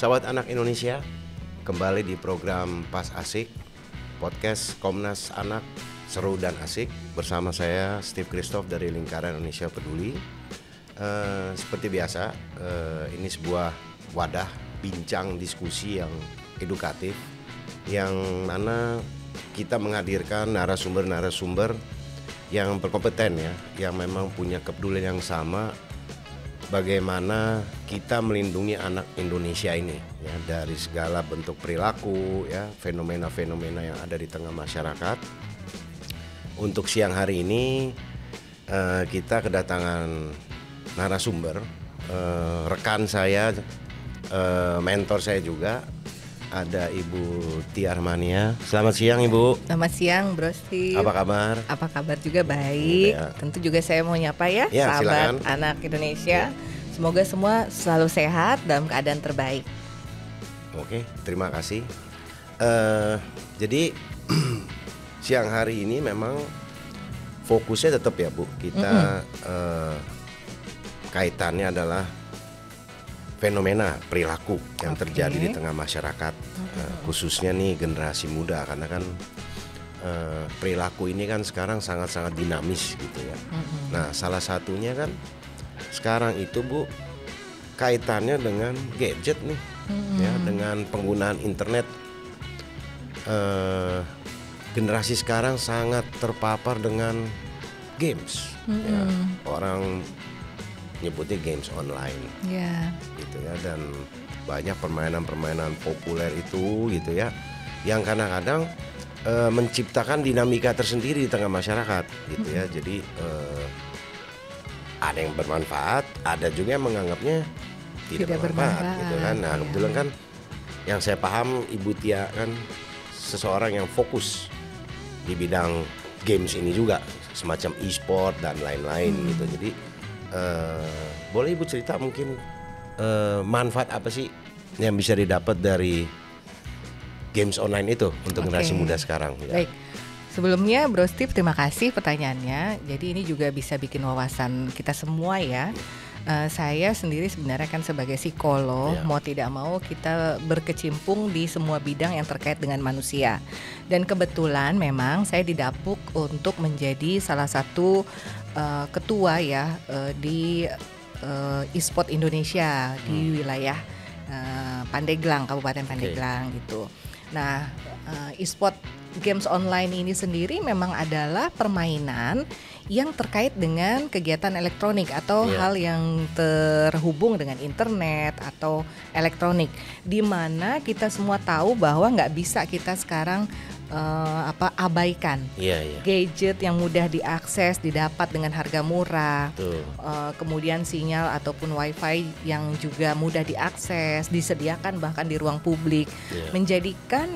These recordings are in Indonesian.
Sahabat Anak Indonesia, kembali di program Pas Asik, podcast Komnas Anak Seru dan Asik bersama saya Steve Christoph dari Lingkaran Indonesia Peduli. Seperti biasa, ini sebuah wadah bincang diskusi yang edukatif, yang mana kita menghadirkan narasumber-narasumber yang berkompeten ya, yang memang punya kepedulian yang sama bagaimana kita melindungi anak Indonesia ini ya dari segala bentuk perilaku ya, fenomena-fenomena yang ada di tengah masyarakat. Untuk siang hari ini kita kedatangan narasumber, rekan saya, mentor saya juga, ada Ibu Tia Armania. Selamat siang Ibu. Selamat siang Bro Steve. Apa kabar? Apa kabar juga baik. Ya. Tentu juga saya mau nyapa ya, sahabat silakan. Anak Indonesia. Semoga semua selalu sehat dalam keadaan terbaik. Oke, terima kasih. Jadi siang hari ini memang fokusnya tetap ya Bu, kita kaitannya adalah fenomena perilaku yang terjadi di tengah masyarakat, khususnya nih generasi muda, karena kan perilaku ini kan sekarang sangat-sangat dinamis gitu ya. Nah, salah satunya kan sekarang itu Bu, kaitannya dengan gadget nih, ya, dengan penggunaan internet. Generasi sekarang sangat terpapar dengan games, ya. Orang nyebutnya games online, gitu ya, dan banyak permainan-permainan populer itu, gitu ya, yang kadang-kadang menciptakan dinamika tersendiri di tengah masyarakat, gitu ya. Jadi ada yang bermanfaat, ada juga yang menganggapnya tidak bermanfaat, gitu kan. Nah, kebetulan kan yang saya paham Ibu Tia kan seseorang yang fokus di bidang games ini juga, semacam e-sport dan lain-lain gitu. Jadi boleh Ibu cerita mungkin manfaat apa sih yang bisa didapat dari games online itu untuk generasi muda sekarang ya. Baik. Sebelumnya Bro Steve, terima kasih pertanyaannya. Jadi ini juga bisa bikin wawasan kita semua ya. Saya sendiri sebenarnya kan sebagai psikolog, mau tidak mau kita berkecimpung di semua bidang yang terkait dengan manusia. Dan kebetulan memang saya didapuk untuk menjadi salah satu ketua ya di e-sport Indonesia di wilayah Pandeglang, Kabupaten Pandeglang gitu. Nah, e-sport games online ini sendiri memang adalah permainan yang terkait dengan kegiatan elektronik atau hal yang terhubung dengan internet atau elektronik, di mana kita semua tahu bahwa nggak bisa kita sekarang abaikan gadget yang mudah diakses, didapat dengan harga murah, kemudian sinyal ataupun wifi yang juga mudah diakses, disediakan bahkan di ruang publik, menjadikan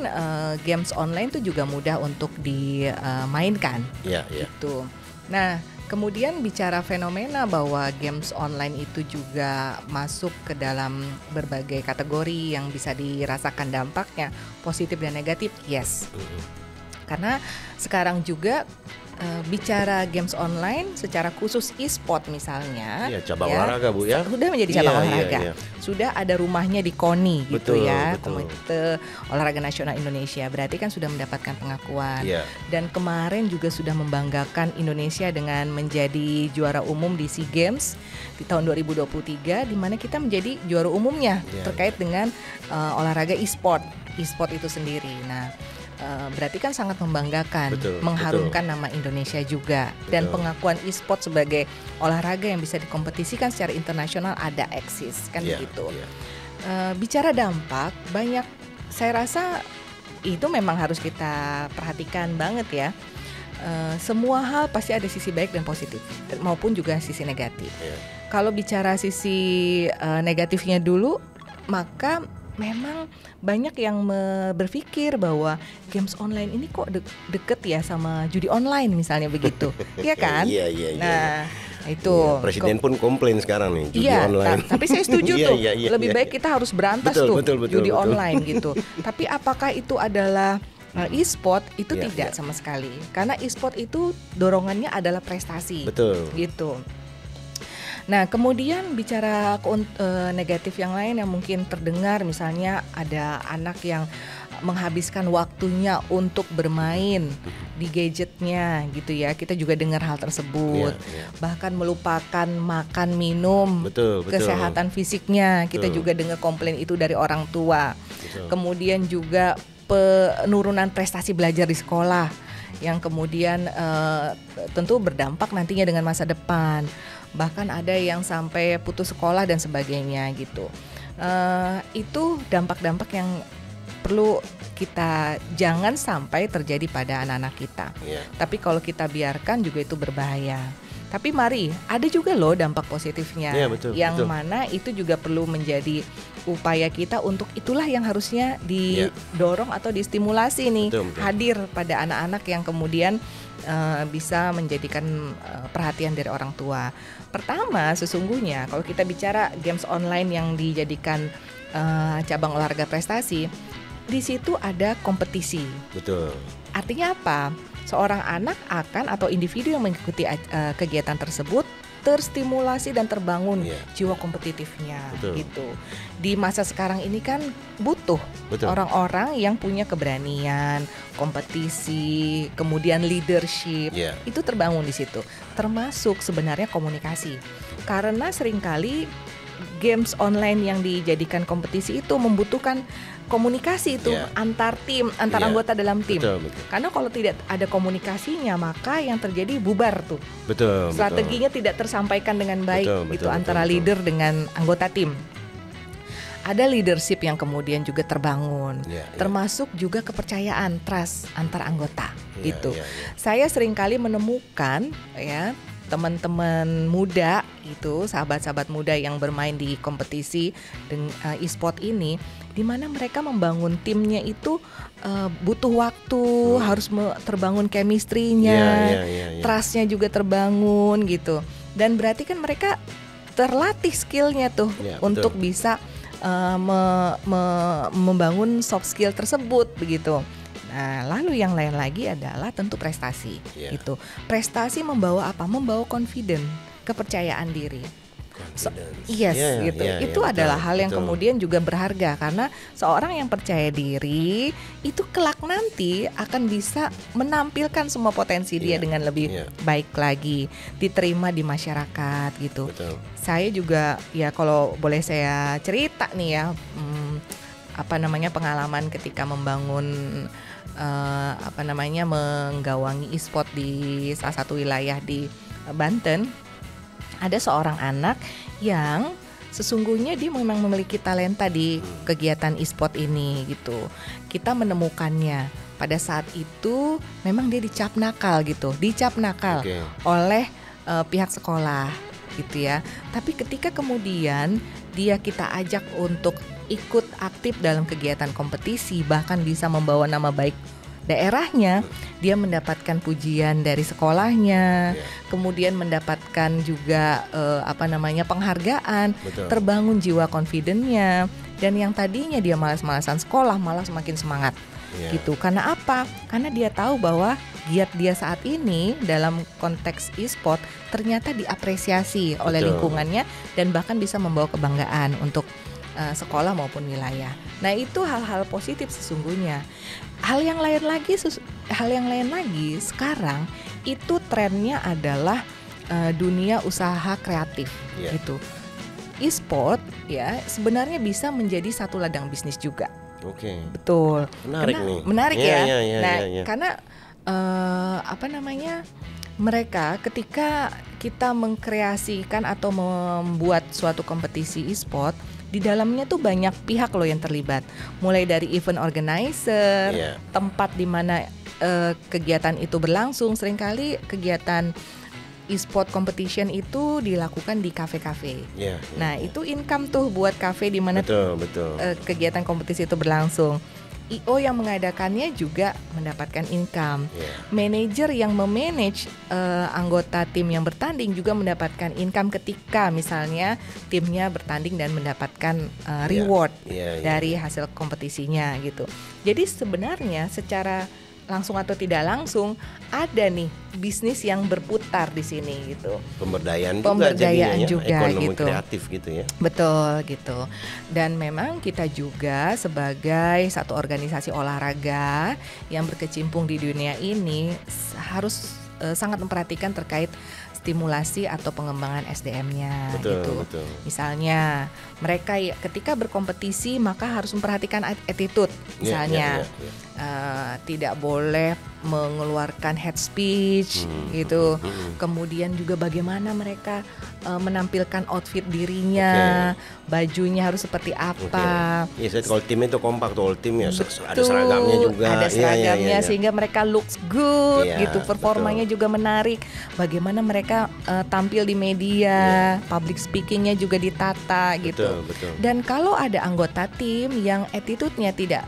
games online itu juga mudah untuk dimainkan, gitu. Nah, kemudian bicara fenomena bahwa games online itu juga masuk ke dalam berbagai kategori yang bisa dirasakan dampaknya positif dan negatif, yes. Karena sekarang juga bicara games online secara khusus e-sport misalnya, cabang olahraga Bu ya, sudah menjadi cabang olahraga. Sudah ada rumahnya di KONI gitu ya, Komite Olahraga Nasional Indonesia. Berarti kan sudah mendapatkan pengakuan. Dan kemarin juga sudah membanggakan Indonesia dengan menjadi juara umum di SEA Games di tahun 2023, di mana kita menjadi juara umumnya terkait dengan olahraga e-sport itu sendiri. Nah, berarti kan sangat membanggakan, mengharumkan nama Indonesia juga. Dan pengakuan e-sport sebagai olahraga yang bisa dikompetisikan secara internasional ada eksis kan begitu. Bicara dampak, banyak, saya rasa itu memang harus kita perhatikan banget ya. Semua hal pasti ada sisi baik dan positif maupun juga sisi negatif. Kalau bicara sisi negatifnya dulu, maka memang banyak yang berpikir bahwa games online ini kok deket ya sama judi online misalnya begitu, iya kan? Nah, itu Presiden pun komplain sekarang nih judi online. Tapi saya setuju tuh, lebih baik kita harus berantas judi online gitu. Tapi apakah itu adalah e-sport? Itu tidak sama sekali, karena e-sport itu dorongannya adalah prestasi, gitu. Nah, kemudian bicara negatif yang lain yang mungkin terdengar, misalnya ada anak yang menghabiskan waktunya untuk bermain di gadgetnya gitu ya. Kita juga dengar hal tersebut. Bahkan melupakan makan, minum, kesehatan fisiknya. Kita juga dengar komplain itu dari orang tua. Kemudian juga penurunan prestasi belajar di sekolah yang kemudian tentu berdampak nantinya dengan masa depan. Bahkan ada yang sampai putus sekolah dan sebagainya gitu. Itu dampak-dampak yang perlu kita jangan sampai terjadi pada anak-anak kita. Tapi kalau kita biarkan juga itu berbahaya. Tapi mari, ada juga loh dampak positifnya, yang mana itu juga perlu menjadi upaya kita untuk itulah yang harusnya didorong atau distimulasi nih, hadir pada anak-anak yang kemudian bisa menjadikan perhatian dari orang tua. Pertama, sesungguhnya kalau kita bicara games online yang dijadikan cabang olahraga prestasi, di situ ada kompetisi. Artinya apa? Seorang anak akan atau individu yang mengikuti kegiatan tersebut terstimulasi dan terbangun jiwa kompetitifnya gitu. Di masa sekarang ini kan butuh orang-orang yang punya keberanian, kompetisi, kemudian leadership. Itu terbangun di situ. Termasuk sebenarnya komunikasi. Karena seringkali games online yang dijadikan kompetisi itu membutuhkan komunikasi itu antar tim, antar anggota dalam tim. Karena kalau tidak ada komunikasinya, maka yang terjadi bubar tuh. Strateginya tidak tersampaikan dengan baik antara leader dengan anggota tim. Ada leadership yang kemudian juga terbangun, termasuk juga kepercayaan, trust antar anggota gitu. Saya seringkali menemukan teman-teman muda itu, sahabat-sahabat muda yang bermain di kompetisi e-sport ini, di mana mereka membangun timnya itu butuh waktu, harus terbangun chemistry-nya, trust-nya juga terbangun gitu. Dan berarti kan mereka terlatih skill-nya tuh untuk bisa membangun soft skill tersebut begitu. Nah, lalu yang lain lagi adalah tentu prestasi. Gitu. Prestasi membawa apa? Membawa confidence, kepercayaan diri. Itu adalah hal yang kemudian juga berharga, karena seorang yang percaya diri itu kelak nanti akan bisa menampilkan semua potensi dia dengan lebih baik lagi, diterima di masyarakat gitu. Saya juga kalau boleh saya cerita nih pengalaman ketika membangun menggawangi e-sport di salah satu wilayah di Banten. Ada seorang anak yang sesungguhnya dia memang memiliki talenta di kegiatan e-sport ini gitu. Kita menemukannya pada saat itu memang dia dicap nakal oleh pihak sekolah gitu ya. Tapi ketika kemudian kita ajak untuk ikut aktif dalam kegiatan kompetisi, bahkan bisa membawa nama baik daerahnya, dia mendapatkan pujian dari sekolahnya, kemudian mendapatkan juga penghargaan, terbangun jiwa confidence-nya, dan yang tadinya dia malas-malasan sekolah malah semakin semangat gitu. Karena apa? Karena dia tahu bahwa giat dia saat ini dalam konteks e-sport ternyata diapresiasi oleh lingkungannya dan bahkan bisa membawa kebanggaan untuk sekolah maupun wilayah. Nah, itu hal-hal positif sesungguhnya. Hal yang lain lagi sekarang itu trennya adalah dunia usaha kreatif gitu. E-sport sebenarnya bisa menjadi satu ladang bisnis juga. Betul. Menarik ya. Karena mereka ketika kita mengkreasikan atau membuat suatu kompetisi e-sport, di dalamnya tuh banyak pihak loh yang terlibat. Mulai dari event organizer, tempat di mana kegiatan itu berlangsung. Seringkali kegiatan e-sport competition itu dilakukan di kafe-kafe. Nah, itu income tuh buat kafe di mana kegiatan kompetisi itu berlangsung. IO yang mengadakannya juga mendapatkan income. Manajer yang memanage anggota tim yang bertanding juga mendapatkan income ketika misalnya timnya bertanding dan mendapatkan reward dari hasil kompetisinya gitu. Jadi sebenarnya secara langsung atau tidak langsung ada nih bisnis yang berputar di sini gitu. Pemberdayaan juga jadinya, ekonomi gitu. Kreatif gitu ya. Betul gitu. Dan memang kita juga sebagai satu organisasi olahraga yang berkecimpung di dunia ini harus sangat memperhatikan terkait stimulasi atau pengembangan SDM-nya gitu. Betul. Misalnya mereka ketika berkompetisi maka harus memperhatikan attitude misalnya. Tidak boleh mengeluarkan hate speech gitu. Kemudian juga bagaimana mereka menampilkan outfit dirinya, bajunya harus seperti apa. Iya, kalau tim itu kompak tuh, tim ya ada seragamnya juga. Ada seragamnya sehingga mereka looks good gitu, performanya juga menarik. Bagaimana mereka tampil di media, public speakingnya juga ditata gitu. Betul. Dan kalau ada anggota tim yang attitude-nya tidak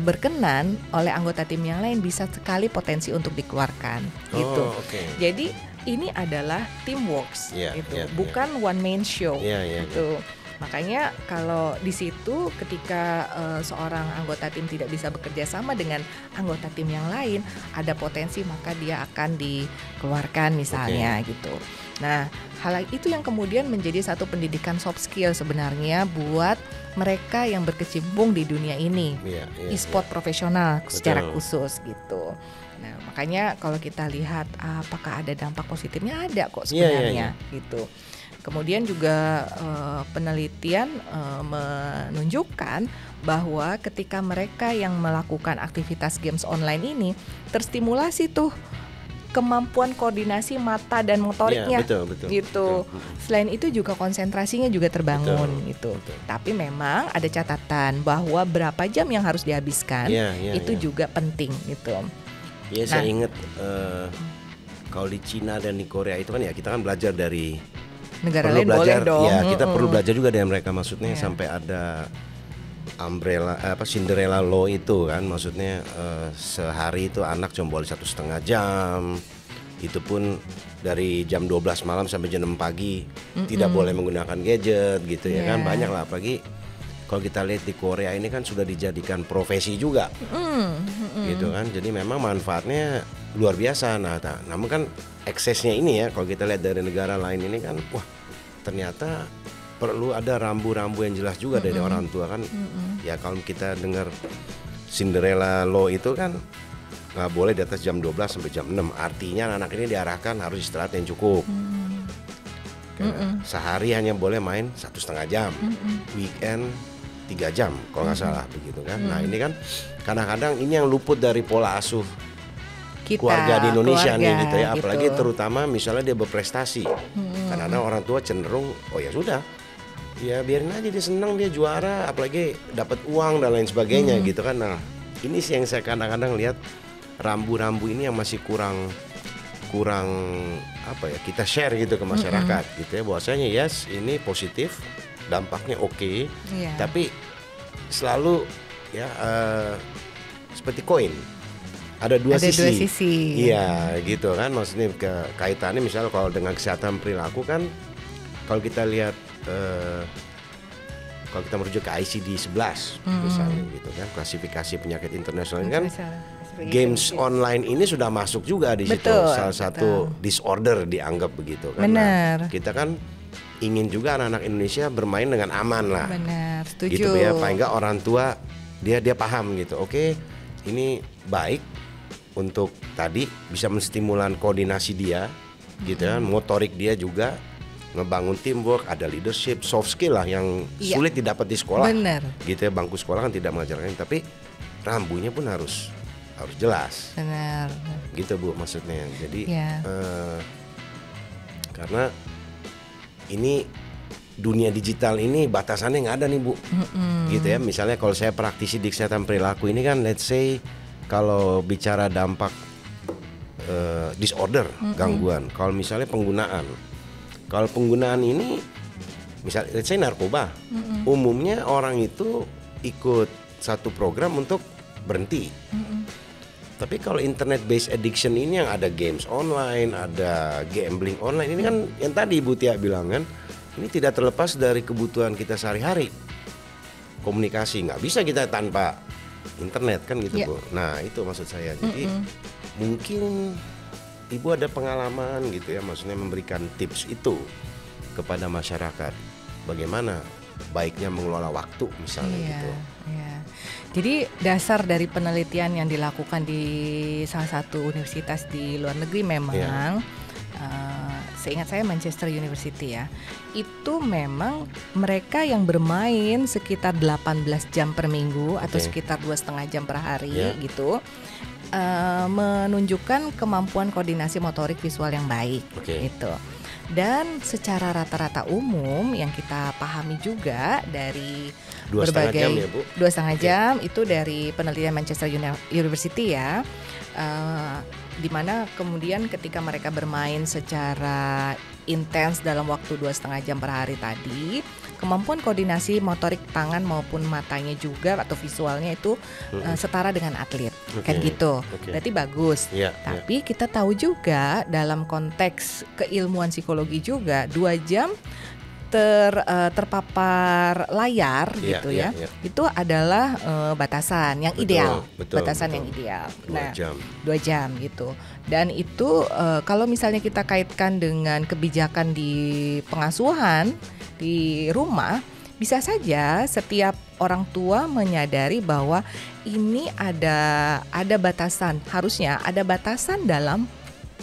berkenan oleh anggota tim yang lain, bisa sekali potensi untuk dikeluarkan gitu. Jadi ini adalah teamwork gitu, bukan one man show gitu. Makanya kalau di situ ketika seorang anggota tim tidak bisa bekerja sama dengan anggota tim yang lain, ada potensi maka dia akan dikeluarkan misalnya gitu. Nah, hal itu yang kemudian menjadi satu pendidikan soft skill sebenarnya buat mereka yang berkecimpung di dunia ini, e-sport profesional secara khusus gitu. Nah, makanya kalau kita lihat apakah ada dampak positifnya, ada kok sebenarnya gitu. Kemudian juga penelitian menunjukkan bahwa ketika mereka yang melakukan aktivitas games online ini terstimulasi tuh kemampuan koordinasi mata dan motoriknya gitu. Selain itu juga konsentrasinya juga terbangun gitu. Tapi memang ada catatan bahwa berapa jam yang harus dihabiskan itu juga penting gitu. Saya ingat kalau di Cina dan di Korea itu kan kita kan belajar dari negara lain boleh dong. Kita perlu belajar juga dari mereka, maksudnya sampai ada Cinderella law itu kan, maksudnya sehari itu anak cuma boleh 1,5 jam, itu pun dari jam 12 malam sampai jam 6 pagi tidak boleh menggunakan gadget gitu ya kan, banyak lah. Apalagi kalau kita lihat di Korea ini kan sudah dijadikan profesi juga gitu kan, jadi memang manfaatnya luar biasa. Namun kan eksesnya ini kalau kita lihat dari negara lain ini kan, ternyata perlu ada rambu-rambu yang jelas juga dari orang tua kan. Ya kalau kita dengar Cinderella law itu kan nggak boleh di atas jam 12 sampai jam 6. Artinya anak ini diarahkan harus istirahat yang cukup. Sehari hanya boleh main 1,5 jam, weekend 3 jam kalau nggak salah begitu kan. Nah ini kan kadang-kadang ini yang luput dari pola asuh keluarga di Indonesia nih gitu ya. Apalagi terutama misalnya dia berprestasi, karena orang tua cenderung ya sudah, ya biarin aja dia senang, dia juara, apalagi dapat uang dan lain sebagainya gitu kan. Nah ini sih yang saya kadang-kadang lihat, rambu-rambu ini yang masih kurang kita share gitu ke masyarakat gitu ya, bahwasanya ini positif, dampaknya tapi selalu seperti koin, ada dua sisi. Iya gitu kan, maksudnya kaitannya misalnya kalau dengan kesehatan perilaku kan, kalau kita lihat kalau kita merujuk ke ICD-11 misalnya gitu kan, klasifikasi penyakit internasional ini kan, games online ini sudah masuk juga di situ, salah satu disorder dianggap begitu kan. Nah, kita kan ingin juga anak-anak Indonesia bermain dengan aman lah. Benar, setuju. Gitu ya, paling enggak orang tua dia paham gitu. Oke, ini baik untuk tadi bisa menstimulan koordinasi dia, gitu kan, motorik dia juga, ngebangun teamwork, ada leadership, soft skill lah yang sulit didapat di sekolah. Benar. Gitu ya, bangku sekolah kan tidak mengajarkan, tapi rambunya pun harus jelas. Benar. Gitu Bu maksudnya. Jadi karena ini dunia digital ini batasannya nggak ada nih Bu. Gitu ya. Misalnya kalau saya praktisi di kesehatan perilaku ini kan, let's say kalau bicara dampak disorder, gangguan. Kalau misalnya penggunaan ini, misalnya let's say narkoba, umumnya orang itu ikut satu program untuk berhenti. Tapi kalau internet based addiction ini yang ada games online, ada gambling online, ini kan yang tadi Ibu Tia bilang kan, ini tidak terlepas dari kebutuhan kita sehari-hari. Komunikasi nggak bisa kita tanpa internet kan gitu Bu. Nah itu maksud saya. Jadi mungkin Ibu ada pengalaman gitu ya, maksudnya memberikan tips itu kepada masyarakat. Bagaimana baiknya mengelola waktu misalnya gitu. Iya. Jadi dasar dari penelitian yang dilakukan di salah satu universitas di luar negeri memang seingat saya Manchester University ya, itu memang mereka yang bermain sekitar 18 jam per minggu atau sekitar 2,5 jam per hari gitu, menunjukkan kemampuan koordinasi motorik visual yang baik gitu. Dan secara rata-rata umum yang kita pahami juga dari 2,5 berbagai jam ya Bu? 2,5 jam itu dari penelitian Manchester University ya, di mana kemudian ketika mereka bermain secara intens dalam waktu 2,5 jam per hari tadi, kemampuan koordinasi motorik tangan maupun matanya juga atau visualnya itu setara dengan atlet, kan gitu. Berarti bagus. Tapi kita tahu juga dalam konteks keilmuan psikologi juga 2 jam terpapar layar gitu ya. Itu adalah batasan yang ideal, batasan yang ideal. 2 jam gitu. Dan itu kalau misalnya kita kaitkan dengan kebijakan di pengasuhan di rumah, bisa saja setiap orang tua menyadari bahwa ini ada batasan, harusnya ada batasan dalam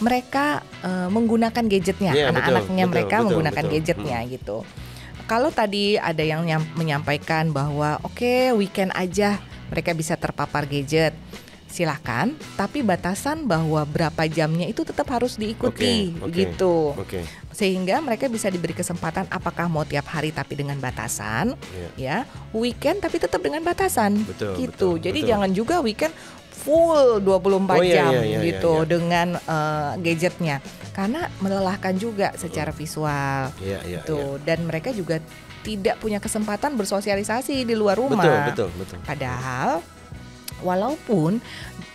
mereka menggunakan gadgetnya, anak-anaknya mereka menggunakan gadgetnya gitu. Kalau tadi ada yang menyampaikan bahwa weekend aja mereka bisa terpapar gadget, silahkan, tapi batasan bahwa berapa jamnya itu tetap harus diikuti gitu. Sehingga mereka bisa diberi kesempatan apakah mau tiap hari tapi dengan batasan, ya, weekend tapi tetap dengan batasan, gitu. Jadi jangan juga weekend full 24 jam gitu dengan gadgetnya, karena melelahkan juga secara visual, gitu. Dan mereka juga tidak punya kesempatan bersosialisasi di luar rumah. Betul. Padahal walaupun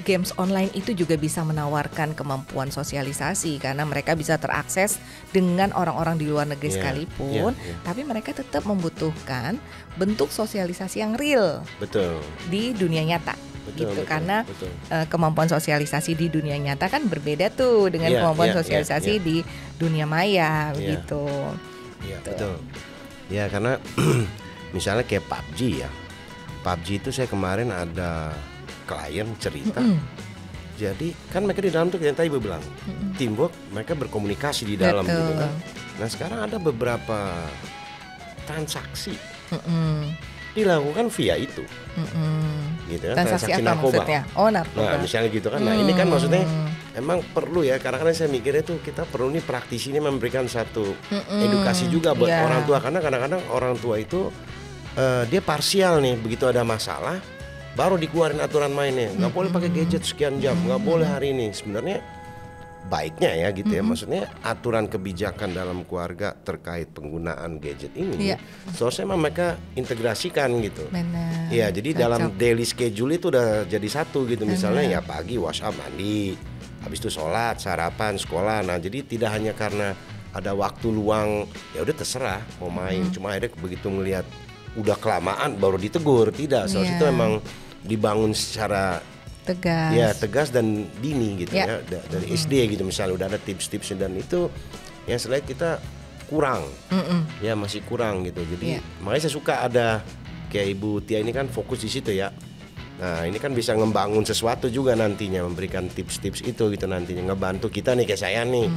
games online itu juga bisa menawarkan kemampuan sosialisasi karena mereka bisa terakses dengan orang-orang di luar negeri sekalipun, tapi mereka tetap membutuhkan bentuk sosialisasi yang real di dunia nyata. Karena kemampuan sosialisasi di dunia nyata kan berbeda tuh dengan kemampuan sosialisasi di dunia maya begitu. Betul. Ya karena misalnya kayak PUBG ya. PUBG itu saya kemarin ada klien cerita. Jadi kan mereka di dalam tuh yang tadi Ibu bilang, teamwork, mereka berkomunikasi di dalam gitu kan. Nah sekarang ada beberapa transaksi dilakukan via itu, gitu kan, transaksi narkoba. Nah misalnya gitu kan. Nah ini kan maksudnya emang perlu ya, karena saya mikirnya tuh kita perlu nih praktisi ini memberikan satu edukasi juga buat orang tua, karena kadang-kadang orang tua itu dia parsial nih, begitu ada masalah baru dikeluarin aturan mainnya, nggak boleh pakai gadget sekian jam, nggak boleh hari ini. Sebenarnya baiknya ya gitu ya, maksudnya aturan kebijakan dalam keluarga terkait penggunaan gadget ini seharusnya memang mereka integrasikan gitu. Ya jadi dalam daily schedule itu udah jadi satu gitu. Misalnya ya pagi WhatsApp, mandi, habis itu sholat, sarapan, sekolah. Nah jadi tidak hanya karena ada waktu luang ya udah terserah mau main, cuma akhirnya begitu ngelihat udah kelamaan baru ditegur. Tidak, seharusnya itu memang dibangun secara tegas dan dini gitu ya, dari SD gitu misalnya udah ada tips-tipsnya. Dan itu yang selain kita kurang, ya masih kurang gitu. Jadi makanya saya suka ada kayak Ibu Tia ini kan fokus di situ ya. Nah ini kan bisa ngembangun sesuatu juga nantinya, memberikan tips-tips itu gitu nantinya, ngebantu kita nih kayak saya nih.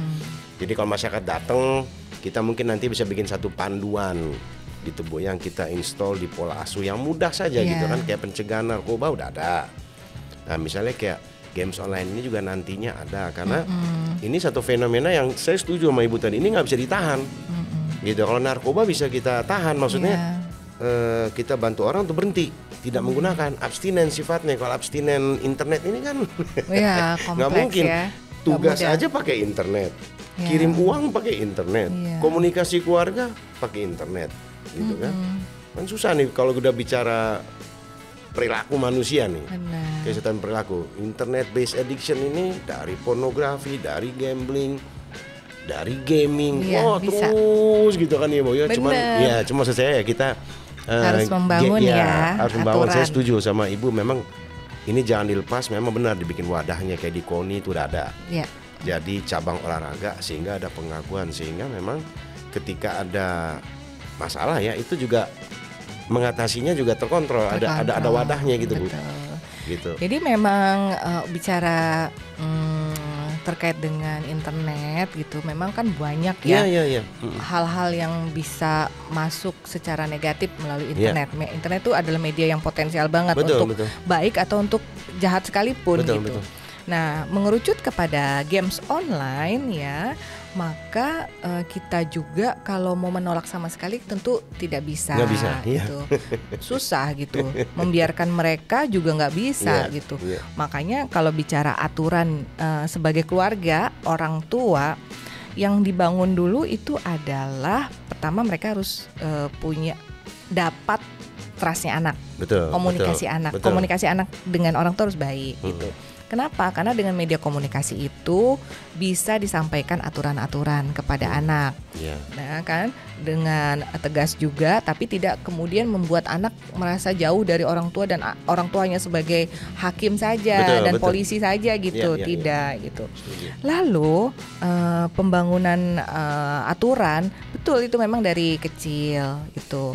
Jadi kalau masyarakat datang, kita mungkin nanti bisa bikin satu panduan gitu Bu, yang kita install di pola asuh yang mudah saja gitu kan, kayak pencegahan narkoba udah ada. Nah misalnya kayak games online ini juga nantinya ada, karena ini satu fenomena yang saya setuju sama Ibu tadi, ini nggak bisa ditahan gitu. Kalau narkoba bisa kita tahan, maksudnya kita bantu orang untuk berhenti, tidak menggunakan, abstinen sifatnya. Kalau abstinen internet ini kan nggak mungkin tugas aja pakai internet, kirim uang pakai internet, komunikasi keluarga pakai internet gitu kan susah nih kalau udah bicara perilaku manusia nih, kesehatan perilaku. Internet based addiction ini dari pornografi, dari gambling, dari gaming, terus gitu kan ya Bu ya. Cuma saya ya kita Harus membangun harus membangun. aturan. Saya setuju sama Ibu, memang ini jangan dilepas, memang benar dibikin wadahnya kayak di KONI itu udah ada. Ya. Jadi cabang olahraga sehingga ada pengakuan, sehingga memang ketika ada masalah ya itu juga mengatasinya juga terkontrol. Ada wadahnya gitu. Betul. Bu. Gitu. Jadi memang bicara terkait dengan internet gitu, memang kan banyak ya hal-hal yang bisa masuk secara negatif melalui internet. Internet itu adalah media yang potensial banget untuk baik atau untuk jahat sekalipun gitu. Betul. Nah, mengerucut kepada games online ya, maka kita juga kalau mau menolak sama sekali tentu tidak bisa. Nggak bisa, gitu. Susah gitu. Membiarkan mereka juga nggak bisa gitu. Makanya kalau bicara aturan sebagai keluarga, orang tua yang dibangun dulu itu adalah pertama mereka harus dapat trustnya anak, komunikasi anak, komunikasi anak dengan orang tua harus baik gitu. Kenapa? Karena dengan media komunikasi itu bisa disampaikan aturan-aturan kepada anak. Nah kan, dengan tegas juga, tapi tidak kemudian membuat anak merasa jauh dari orang tua dan orang tuanya sebagai hakim saja dan polisi saja gitu, tidak gitu. Lalu pembangunan aturan, betul itu memang dari kecil itu.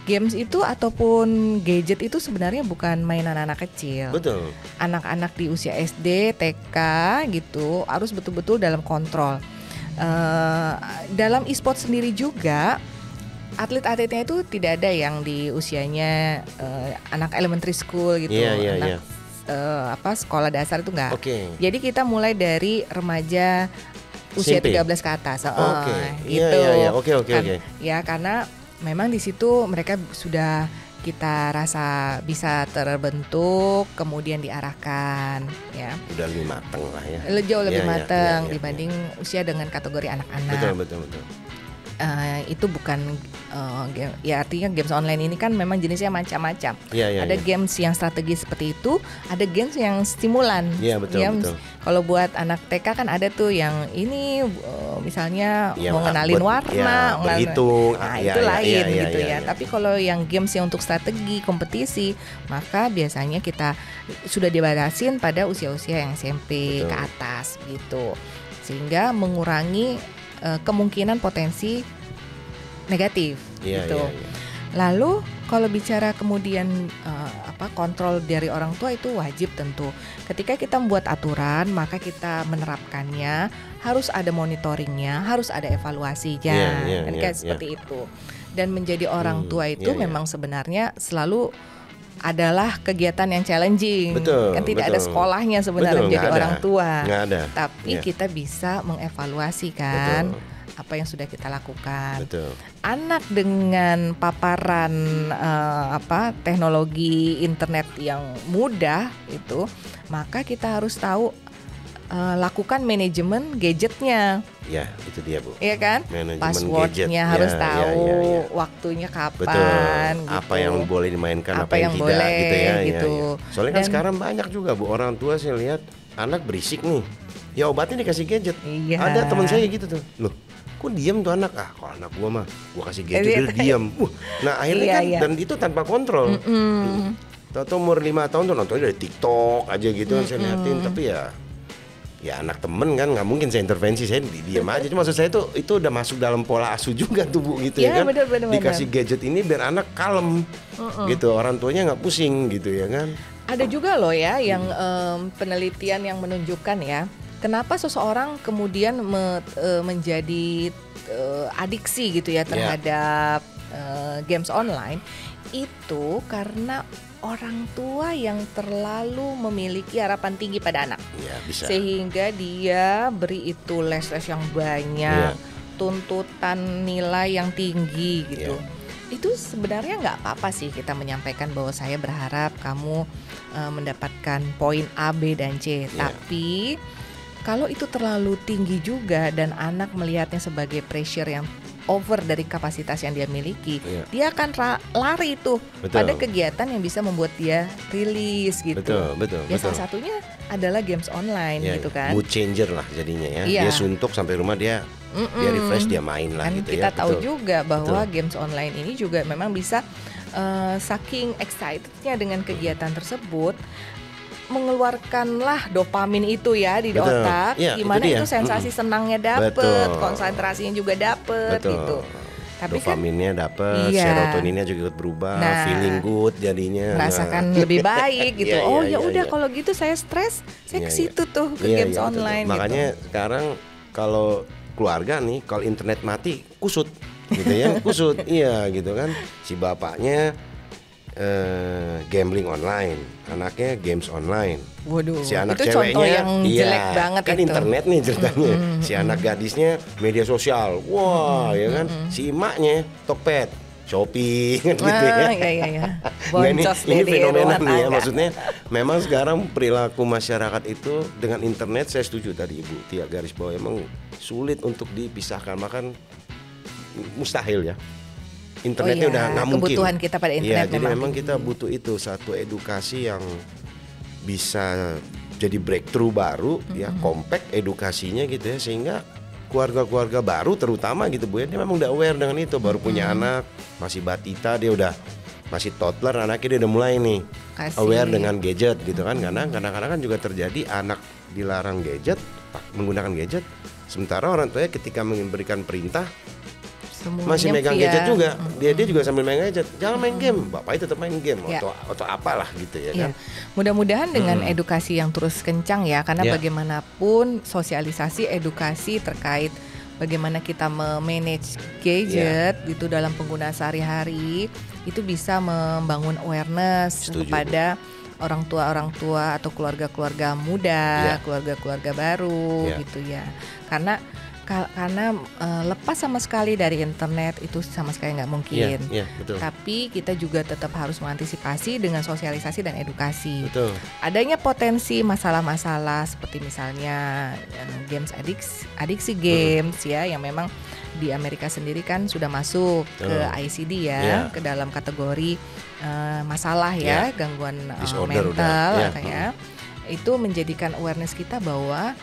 Games itu ataupun gadget itu sebenarnya bukan mainan anak kecil. Betul. Anak-anak di usia SD, TK gitu harus betul-betul dalam kontrol. Dalam e-sport sendiri juga atlet-atletnya itu tidak ada yang di usianya anak elementary school gitu, anak sekolah dasar itu enggak. Jadi kita mulai dari remaja usia 13 ke atas. Gitu. Oke. Ya karena memang di situ mereka sudah kita rasa bisa terbentuk, kemudian diarahkan, ya. Udah lebih mateng lah ya. Jauh lebih mateng dibanding usia dengan kategori anak-anak. Betul. Itu bukan ya artinya games online ini kan memang jenisnya macam-macam. Ada games yang strategis seperti itu, ada games yang stimulan. Betul. Kalau buat anak TK kan ada tuh yang ini misalnya mau ngenalin warna, berhitung, itu lain gitu ya. Tapi kalau yang games yang untuk strategi, kompetisi, maka biasanya kita sudah dibatasin pada usia-usia yang SMP ke atas gitu. Sehingga mengurangi kemungkinan potensi negatif gitu. Lalu kalau bicara kemudian kontrol dari orang tua itu wajib tentu. Ketika kita membuat aturan, maka kita menerapkannya harus ada monitoringnya, harus ada evaluasinya, kayak seperti itu. Dan menjadi orang tua itu memang sebenarnya selalu adalah kegiatan yang challenging. Kan tidak ada sekolahnya sebenarnya menjadi orang tua. Tapi kita bisa mengevaluasi kan apa yang sudah kita lakukan. Anak dengan paparan teknologi internet yang mudah itu, maka kita harus tahu lakukan manajemen gadgetnya. Ya, itu dia Bu. Iya kan? Passwordnya harus tahu, waktunya kapan. Gitu. Apa yang boleh dimainkan, apa yang tidak boleh, gitu ya. Gitu. Soalnya kan sekarang banyak juga Bu orang tua saya lihat anak berisik nih. Ya obatnya dikasih gadget. Ada teman saya gitu tuh. Loh, kok diam tuh anak? Kalau anak gua mah gua kasih gadget dia diam. Nah, akhirnya kan dan itu tanpa kontrol. Tahu umur 5 tahun tuh nontonnya dari TikTok aja gitu kan saya liatin, tapi ya anak temen kan nggak mungkin saya intervensi, saya diam aja. Cuma maksud saya itu udah masuk dalam pola asuh juga tuh Bu gitu ya kan. Bener. Dikasih gadget ini biar anak kalem gitu, orang tuanya nggak pusing gitu ya kan. Ada juga loh ya yang penelitian yang menunjukkan ya, kenapa seseorang kemudian menjadi adiksi gitu ya terhadap games online, itu karena orang tua yang terlalu memiliki harapan tinggi pada anak, bisa. Sehingga dia beri itu les-les yang banyak, tuntutan nilai yang tinggi gitu. Itu sebenarnya nggak apa-apa sih kita menyampaikan bahwa saya berharap kamu mendapatkan poin A, B, dan C. Tapi kalau itu terlalu tinggi juga dan anak melihatnya sebagai pressure yang over dari kapasitas yang dia miliki, dia akan lari tuh pada kegiatan yang bisa membuat dia rilis gitu. Betul. Salah satunya adalah games online gitu kan. Mood changer lah jadinya ya. Dia suntuk sampai rumah dia refresh, dia main lah kan gitu kita ya. Tahu juga bahwa games online ini juga memang bisa saking excitednya dengan kegiatan tersebut, mengeluarkanlah dopamin itu ya di otak, gimana itu sensasi senangnya dapet, konsentrasinya juga dapet gitu. Tapi dopaminnya dapet, serotoninnya juga ikut berubah, feeling good jadinya, merasakan lebih baik gitu. Ya udah kalau gitu saya stres, saya ke situ tuh ke games online. Makanya gitu. Sekarang kalau keluarga nih, kalau internet mati kusut gitu ya, kusut, gitu kan. Si bapaknya gambling online, anaknya games online. Waduh, si anak itu ceweknya contoh yang jelek banget kan itu. Internet nih ceritanya. Si anak gadisnya media sosial, ya kan. Si emaknya Tokped, shopping gitu ya. Iya. Boncos ini fenomena nih ya, maksudnya memang sekarang perilaku masyarakat itu dengan internet, saya setuju tadi Ibu Tia garis bawah, emang sulit untuk dipisahkan, bahkan mustahil ya. Internetnya udah nggak mungkin. Kebutuhan kita pada internet jadi memang kita butuh itu satu edukasi yang bisa jadi breakthrough baru, ya compact edukasinya gitu ya, sehingga keluarga-keluarga baru terutama gitu Bu ya, dia memang udah aware dengan itu, baru punya anak, masih batita, dia udah masih toddler, anaknya dia udah mulai nih aware dengan gadget gitu kan. Karena kadang-kadang kan juga terjadi anak dilarang gadget, menggunakan gadget, sementara orang tuanya ketika memberikan perintah masih megang gadget juga. Dia juga sambil main gadget. Jangan main game, bapaknya tetap main game atau apalah gitu ya kan. Mudah-mudahan dengan edukasi yang terus kencang ya, karena bagaimanapun sosialisasi edukasi terkait bagaimana kita memanage gadget gitu dalam penggunaan sehari-hari itu bisa membangun awareness kepada orang tua atau keluarga-keluarga muda, keluarga-keluarga baru gitu ya. Karena lepas sama sekali dari internet itu sama sekali nggak mungkin. Betul. Tapi kita juga tetap harus mengantisipasi dengan sosialisasi dan edukasi. Betul. Adanya potensi masalah-masalah seperti misalnya games adiksi games ya, yang memang di Amerika sendiri kan sudah masuk ke ICD ya, ke dalam kategori masalah ya, gangguan mental katanya. Itu menjadikan awareness kita bahwa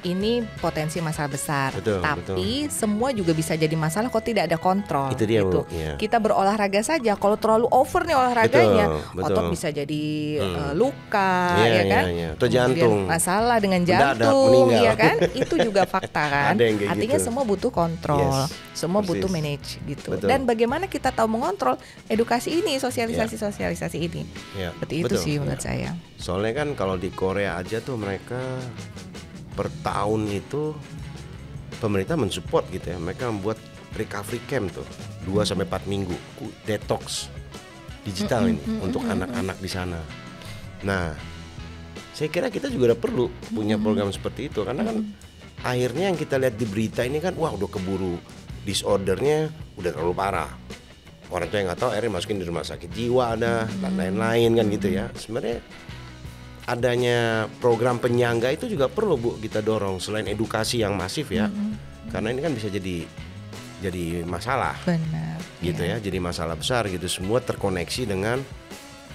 ini potensi masalah besar, tapi semua juga bisa jadi masalah kalau tidak ada kontrol. Itu dia, gitu. Kita berolahraga saja, kalau terlalu over nih olahraganya, otot bisa jadi luka, ya kan? Atau jantung. Masalah dengan jantung, ya kan? Itu juga fakta kan. Artinya gitu. Semua butuh kontrol, semua butuh manage gitu. Dan bagaimana kita tahu mengontrol edukasi ini, sosialisasi ini. Seperti itu sih menurut saya. Soalnya kan kalau di Korea aja tuh mereka per tahun itu pemerintah mensupport gitu ya, mereka membuat recovery camp tuh 2-4 minggu detox digital ini untuk anak-anak di sana. Nah, saya kira kita juga udah perlu punya program seperti itu, karena kan akhirnya yang kita lihat di berita ini kan udah keburu disordernya udah terlalu parah. Orang tua yang nggak tahu akhirnya masukin di rumah sakit jiwa ada dan lain-lain kan gitu ya. Sebenarnya adanya program penyangga itu juga perlu Bu kita dorong selain edukasi yang masif ya, karena ini kan bisa jadi masalah. Benar. Gitu ya, jadi masalah besar gitu, semua terkoneksi dengan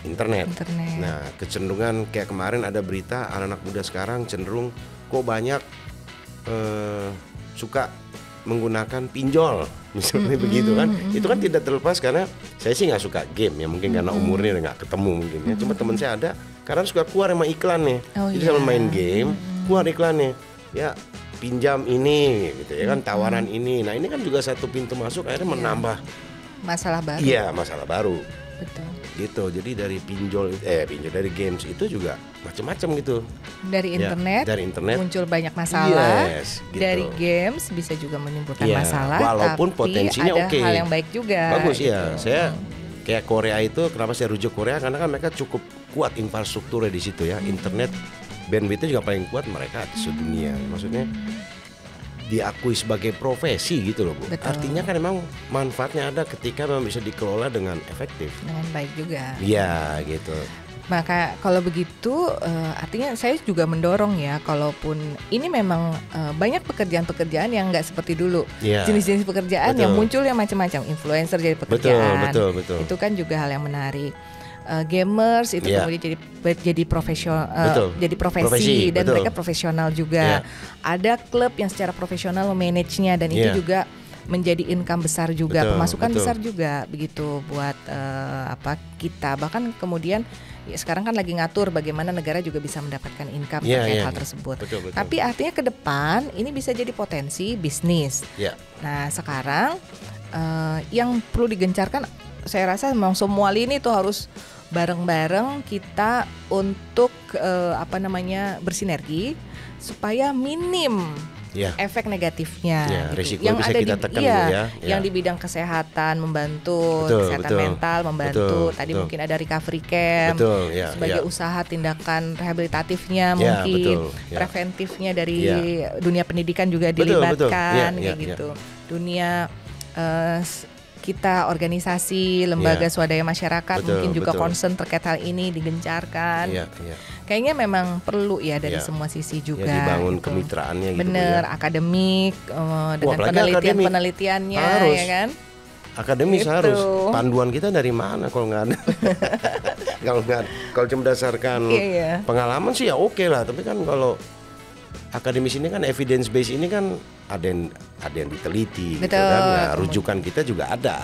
internet. Nah, kecenderungan kayak kemarin ada berita anak-anak muda sekarang cenderung kok banyak suka menggunakan pinjol misalnya begitu kan. Itu kan tidak terlepas karena saya sih nggak suka game ya, mungkin karena umurnya nggak ketemu mungkin ya. Cuma teman saya ada karena suka keluar sama iklannya. Jadi sama main game keluar iklannya ya, pinjam ini gitu ya kan, tawaran ini. Nah ini kan juga satu pintu masuk, akhirnya menambah masalah baru. Iya, masalah baru. Betul. Gitu. Jadi dari pinjol dari games itu juga macam-macam gitu. Dari internet muncul banyak masalah. Gitu. Dari games bisa juga menimbulkan masalah. Walaupun tapi potensinya ada hal yang baik juga. Bagus gitu. ya. Saya kayak Korea itu, kenapa saya rujuk Korea, karena kan mereka cukup kuat infrastrukturnya di situ ya. Internet bandwidth-nya juga paling kuat mereka di seluruh dunia. Maksudnya diakui sebagai profesi gitu loh Bu. Betul. Artinya kan memang manfaatnya ada ketika memang bisa dikelola dengan efektif. Dengan baik juga. Iya gitu. Maka kalau begitu artinya saya juga mendorong ya, kalaupun ini memang banyak pekerjaan-pekerjaan yang nggak seperti dulu. Jenis-jenis pekerjaan yang muncul yang macam-macam, influencer jadi pekerjaan. Betul. Itu kan juga hal yang menarik. Gamers itu kemudian jadi profesional, jadi profesi dan mereka profesional juga. Ada klub yang secara profesional memanagenya dan itu juga menjadi income besar juga, Betul, pemasukan betul. besar juga begitu buat kita. Bahkan kemudian ya sekarang kan lagi ngatur bagaimana negara juga bisa mendapatkan income terkait hal tersebut. Betul. Tapi artinya ke depan ini bisa jadi potensi bisnis. Ya. Nah sekarang yang perlu digencarkan, saya rasa memang semua lini itu harus bareng-bareng kita untuk bersinergi supaya minim efek negatifnya gitu. Yang bisa kita tekan yang di bidang kesehatan membantu, kesehatan mental membantu, tadi mungkin ada recovery camp sebagai usaha tindakan rehabilitatifnya, mungkin preventifnya dari dunia pendidikan juga dilibatkan kayak gitu. Dunia kita organisasi, lembaga swadaya masyarakat mungkin juga concern terkait hal ini digencarkan. Kayaknya memang perlu ya dari semua sisi juga. Dibangun gitu. kemitraannya gitu. Bener, akademik dengan penelitiannya harus. ya kan. Akademis gitu. Harus. Panduan kita dari mana kalau nggak ada? Kalau cuma berdasarkan pengalaman sih ya oke lah. Tapi kan kalau akademis ini kan evidence based ini kan ada yang diteliti, gitu kan? Nah, rujukan kita juga ada.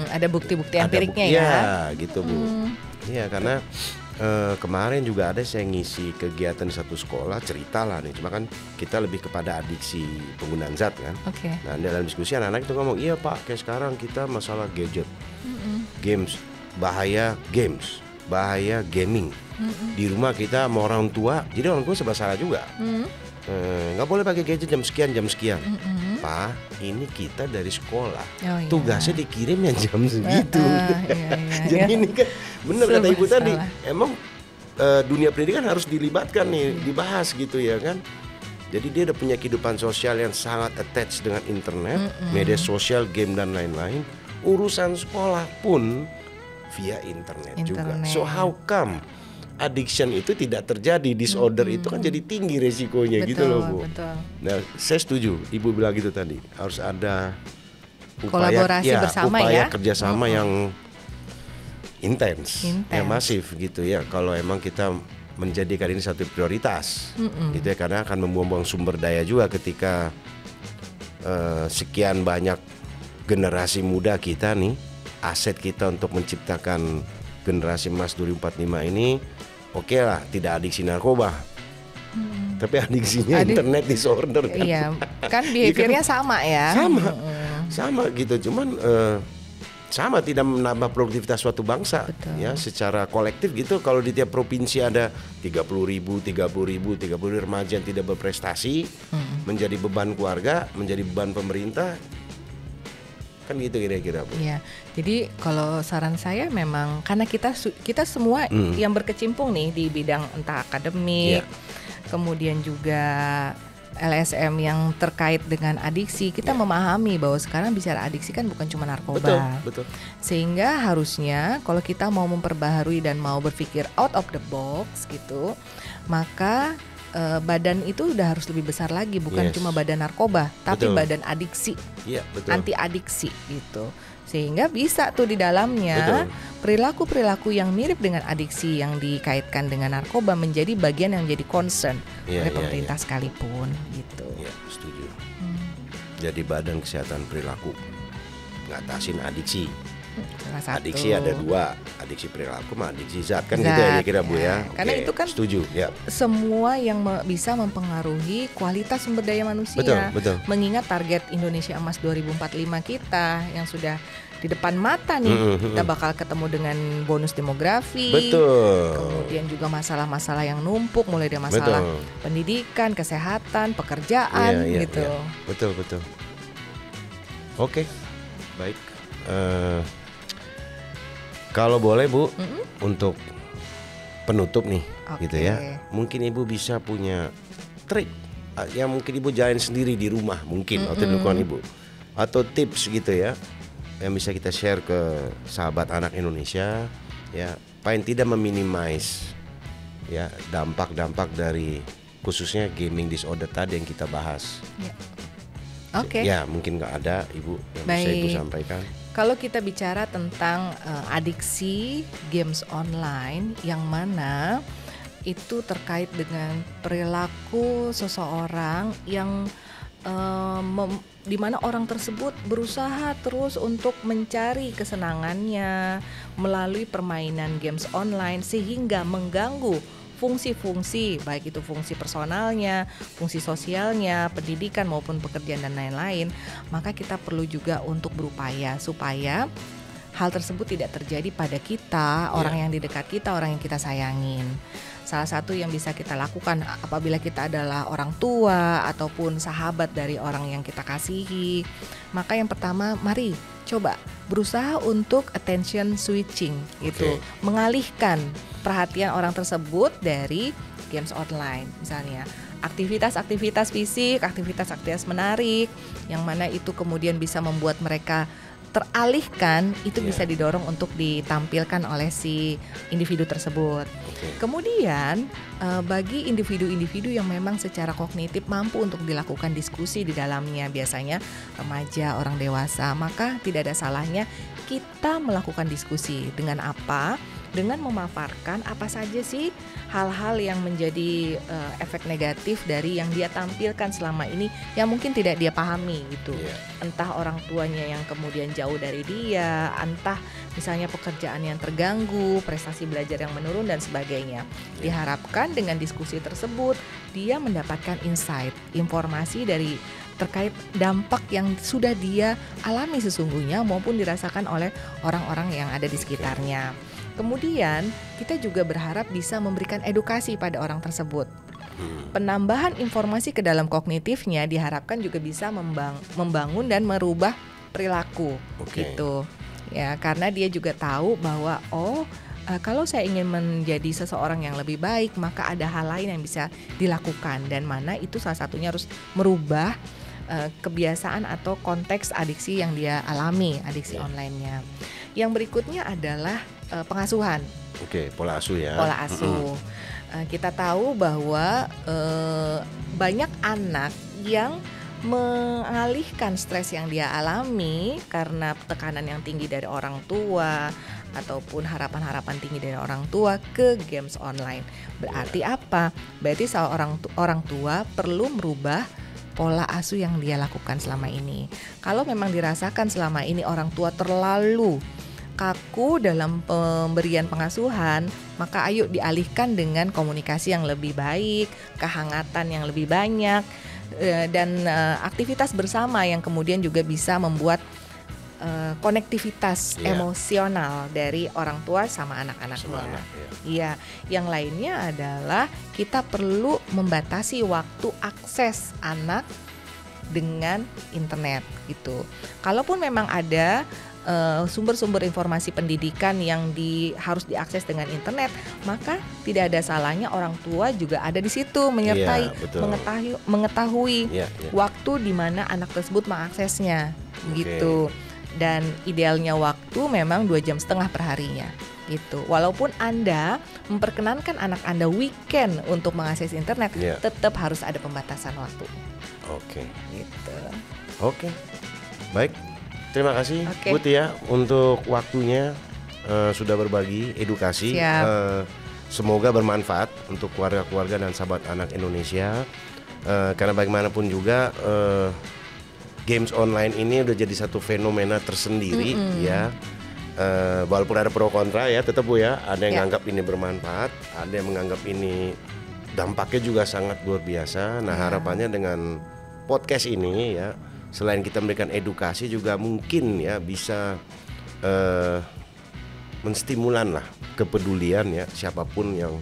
Ada bukti-bukti empiriknya ya. Iya, gitu Bu. Iya, karena kemarin juga ada saya ngisi kegiatan satu sekolah, cerita lah nih. Cuma kan kita lebih kepada adiksi penggunaan zat kan. Nah, dalam diskusi anak-anak itu ngomong, iya Pak, kayak sekarang kita masalah gadget, games, bahaya gaming. Di rumah kita sama orang tua, jadi orang tua serba salah juga. Nggak boleh pakai gadget jam sekian. Pak, ini kita dari sekolah, tugasnya dikirim yang jam segitu. Jadi ini kan benar kata Ibu tadi, emang dunia pendidikan harus dilibatkan nih, dibahas gitu ya kan. Jadi dia udah punya kehidupan sosial yang sangat attached dengan internet, media sosial, game dan lain-lain. Urusan sekolah pun via internet juga. So how come addiction itu tidak terjadi, disorder itu kan jadi tinggi resikonya, gitu loh Bu. Nah, saya setuju, Ibu bilang gitu tadi, harus ada kolaborasi bersama upaya kerjasama yang intens, yang masif gitu ya. Kalau emang kita menjadikan ini satu prioritas, gitu ya, karena akan membuang-buang sumber daya juga ketika sekian banyak generasi muda kita nih, aset kita untuk menciptakan generasi emas 2045 ini. Oke lah, tidak adiksi narkoba, tapi adiksinya internet disorder kan. Iya, kan behaviornya sama ya. Sama gitu, cuman sama tidak menambah produktivitas suatu bangsa. Ya, secara kolektif gitu. Kalau di tiap provinsi ada 30.000 remaja yang tidak berprestasi, menjadi beban keluarga, menjadi beban pemerintah. Kan gitu kira-kira Bu. Iya. Jadi kalau saran saya memang karena kita semua yang berkecimpung nih di bidang entah akademik, kemudian juga LSM yang terkait dengan adiksi, kita memahami bahwa sekarang bicara adiksi kan bukan cuma narkoba. Betul. Sehingga harusnya kalau kita mau memperbaharui dan mau berpikir out of the box gitu, maka badan itu udah harus lebih besar lagi, bukan cuma badan narkoba, tapi badan adiksi, anti adiksi gitu. Sehingga bisa tuh di dalamnya perilaku-perilaku yang mirip dengan adiksi yang dikaitkan dengan narkoba menjadi bagian yang jadi concern oleh pemerintah sekalipun gitu. Iya, setuju. Jadi badan kesehatan perilaku ngatasin adiksi. Adiksi ada dua, adiksi perilaku sama adiksi zat kan gitu ya kira-kira Bu ya. Karena itu kan setuju ya. Semua yang bisa mempengaruhi kualitas sumber daya manusia. Betul. Mengingat target Indonesia Emas 2045 kita yang sudah di depan mata nih, kita bakal ketemu dengan bonus demografi. Kemudian juga masalah-masalah yang numpuk, mulai dari masalah pendidikan, kesehatan, pekerjaan gitu. Betul. Oke, baik. Kalau boleh Bu, untuk penutup nih, gitu ya. Mungkin Ibu bisa punya trik yang mungkin Ibu jalanin sendiri di rumah mungkin atau dilakukan Ibu, atau tips gitu ya, yang bisa kita share ke sahabat anak Indonesia ya, paling tidak meminimize ya dampak-dampak dari khususnya gaming disorder tadi yang kita bahas. Ya mungkin nggak ada Ibu yang bisa Ibu sampaikan. Kalau kita bicara tentang adiksi games online, yang mana itu terkait dengan perilaku seseorang yang di mana orang tersebut berusaha terus untuk mencari kesenangannya melalui permainan games online sehingga mengganggu fungsi-fungsi, baik itu fungsi personalnya, fungsi sosialnya, pendidikan maupun pekerjaan dan lain-lain, maka kita perlu juga untuk berupaya supaya hal tersebut tidak terjadi pada kita, orang yang di dekat kita, orang yang kita sayangin. Salah satu yang bisa kita lakukan apabila kita adalah orang tua ataupun sahabat dari orang yang kita kasihi, maka yang pertama mari coba berusaha untuk attention switching gitu, mengalihkan perhatian orang tersebut dari games online misalnya. Aktivitas-aktivitas fisik, aktivitas-aktivitas menarik yang mana itu kemudian bisa membuat mereka teralihkan, itu bisa didorong untuk ditampilkan oleh si individu tersebut. Kemudian bagi individu-individu yang memang secara kognitif mampu untuk dilakukan diskusi di dalamnya, biasanya remaja, orang dewasa, maka tidak ada salahnya kita melakukan diskusi. Dengan apa? Dengan memaparkan apa saja sih hal-hal yang menjadi efek negatif dari yang dia tampilkan selama ini yang mungkin tidak dia pahami gitu. Entah orang tuanya yang kemudian jauh dari dia, entah misalnya pekerjaan yang terganggu, prestasi belajar yang menurun dan sebagainya. Diharapkan dengan diskusi tersebut dia mendapatkan insight, informasi dari terkait dampak yang sudah dia alami sesungguhnya maupun dirasakan oleh orang-orang yang ada di sekitarnya. Kemudian kita juga berharap bisa memberikan edukasi pada orang tersebut. Penambahan informasi ke dalam kognitifnya diharapkan juga bisa membangun dan merubah perilaku gitu. Ya, karena dia juga tahu bahwa kalau saya ingin menjadi seseorang yang lebih baik, maka ada hal lain yang bisa dilakukan dan mana itu salah satunya harus merubah kebiasaan atau konteks adiksi yang dia alami, adiksi online-nya. Yang berikutnya adalah pengasuhan. Pola asuh ya. Pola asuh. Kita tahu bahwa banyak anak yang mengalihkan stres yang dia alami karena tekanan yang tinggi dari orang tua ataupun harapan-harapan tinggi dari orang tua ke games online. Berarti apa? Berarti seorang orang tua perlu merubah pola asuh yang dia lakukan selama ini. Kalau memang dirasakan selama ini orang tua terlalu kaku dalam pemberian pengasuhan, maka ayo dialihkan dengan komunikasi yang lebih baik, kehangatan yang lebih banyak, dan aktivitas bersama yang kemudian juga bisa membuat konektivitas emosional dari orang tua sama anak-anaknya. Iya, yang lainnya adalah kita perlu membatasi waktu akses anak dengan internet gitu. Kalaupun memang ada sumber-sumber informasi pendidikan yang harus diakses dengan internet, maka tidak ada salahnya orang tua juga ada di situ menyertai, mengetahui waktu di mana anak tersebut mengaksesnya gitu. Dan idealnya waktu memang 2,5 jam per harinya gitu. Walaupun Anda memperkenankan anak Anda weekend untuk mengakses internet, tetap harus ada pembatasan waktu. Gitu. Baik. Terima kasih Bu Tia untuk waktunya, sudah berbagi edukasi. Semoga bermanfaat untuk keluarga-keluarga dan sahabat anak Indonesia. Karena bagaimanapun juga games online ini udah jadi satu fenomena tersendiri ya. Walaupun ada pro kontra ya, tetap Bu ya, ada yang menganggap ini bermanfaat, ada yang menganggap ini dampaknya juga sangat luar biasa. Nah, harapannya dengan podcast ini ya, selain kita memberikan edukasi juga mungkin ya bisa menstimulan lah kepedulian ya siapapun yang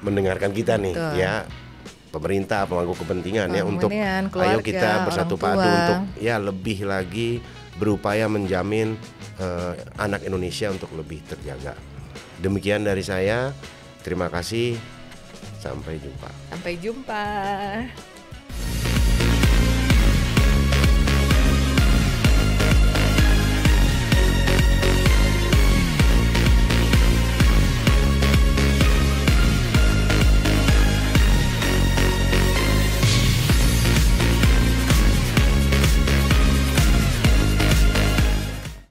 mendengarkan kita nih. Ya, pemerintah, pemangku kepentingan ya, untuk keluarga, ayo kita bersatu padu untuk ya lebih lagi berupaya menjamin anak Indonesia untuk lebih terjaga. Demikian dari saya. Terima kasih. Sampai jumpa. Sampai jumpa.